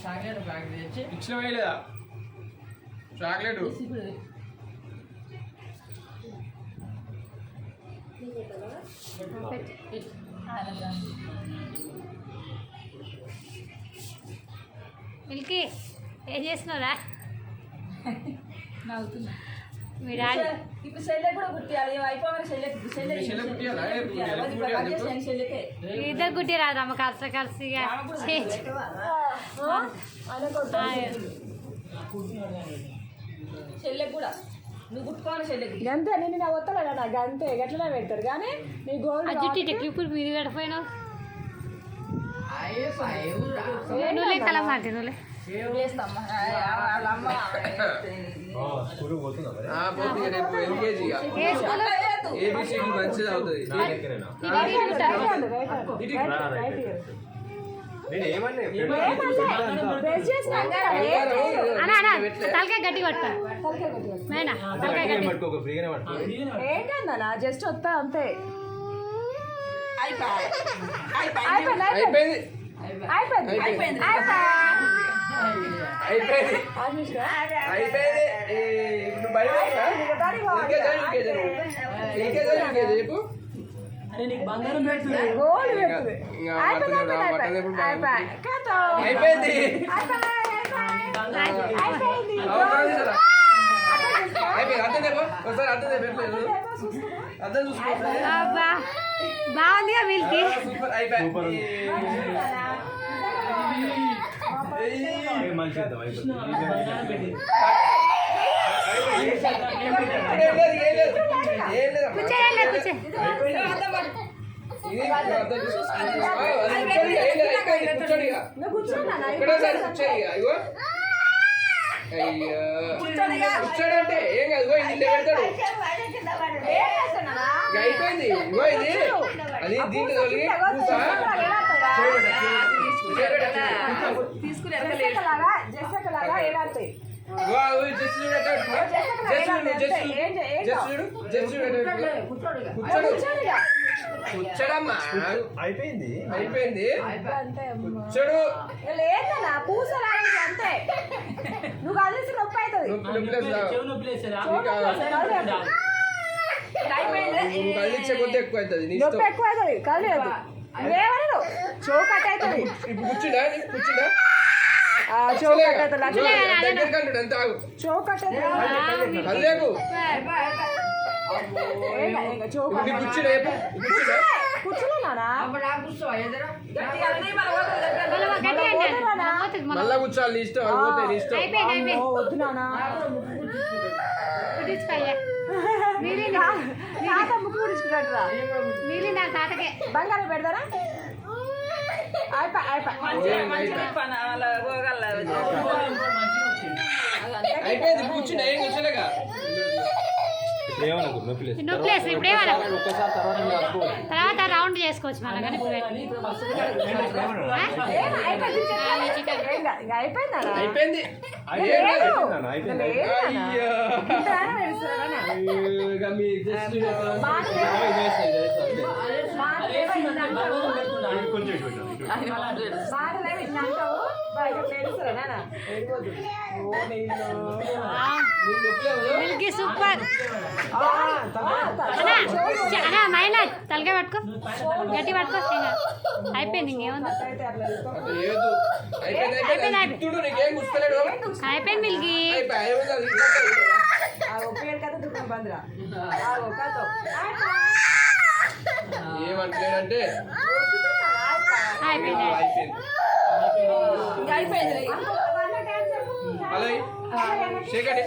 Chocolate packet తెచ్చి ఇచ్చిన వేయలేదా chocolate Milky ఏం చేస్తున్నారా? నవ్వుతున్నా. మీ డాడీ ఇప్పుడు సెల్లె కూడా కుట్టియాలి అయిపోవాలి సెల్లెకే ఇద్దరు గుట్టి రాదమ్మ కలిసి కలిసి చెల్లె కూడా నువ్వు కుట్టుకోవాలి చెల్లెకి గంతే నేను నా వస్తలే కదా గంతే గట్లనే పెడతారు కానీ నీ గోల్డ్ అజ్జుట్టి క్లిప్పులు మీరు పెడిపోయినావు నువ్వు లెక్కల మాట నువ్వులే చేస్తామ్మా వాళ్ళ అమ్మ రేపు ఎల్కేజీ ఏబిసిడి మంచిది అవుతుంది తలకాయ గట్టి పట్టుకో ఏంటన్నా జస్ట్ వస్తా అంతే అయిపోయింది అయిపోయింది నువ్వు బయట చెప్పు గోల్డ్ పెడుతుంది అయిపోయింది ఒకసారి అర్థం చెప్పలేదు అర్థం చూసుకో బాగుందిగా మిల్కీ సూపర్ అయిపోయింది కూర్చోడంటే ఏం కాదు ఇది పెడతాడు అయిపోయింది ఇగో ఇది అది దీంట్లో తొలగి తీసుకుని కూర్చోడమ్మా అయిపోయింది అయిపోయింది కూర్చోడు లేదన్నా పూసలాడి అంతే నువ్వు కలిసి నొప్పి అవుతుంది కళ్ళిచ్చే ఎక్కువ అవుతుంది నొప్పి ఎక్కువ అవుతుంది కలలేదు నువ్వేమను చోకట్ అవుతుంది ఇప్పుడు కూర్చుండా కూర్చుండా చోకట్ అవుతుంది ఎంత ఆగు చోకట్ కల్లేకు కూర్చున్నా మళ్ళా కూర్చోవాలి ఇష్టం పోతే ఇష్టం వద్దు నానా ముక్కు పుడుచుకున్నట్టురా తాతకే బంగారం పెడతారా అయిపోయింది కూర్చుండే ఏం కూర్చోలేగా నొప్పిలేసి ఇప్పుడేమన్నా తర్వాత రౌండ్ చేసుకోవచ్చు మళ్ళీ కానీ అయిపోయింది మిల్కీ సూపర్ అన్నా మైనా తలకాయ పట్టుకో గట్టి పట్టుకో అయిపోయింది ఇంకేముంది అయిపోయింది మిల్కీ ఏమంటలేడంటే అయిపోయింది అయిపోయింది అలా శేఖర్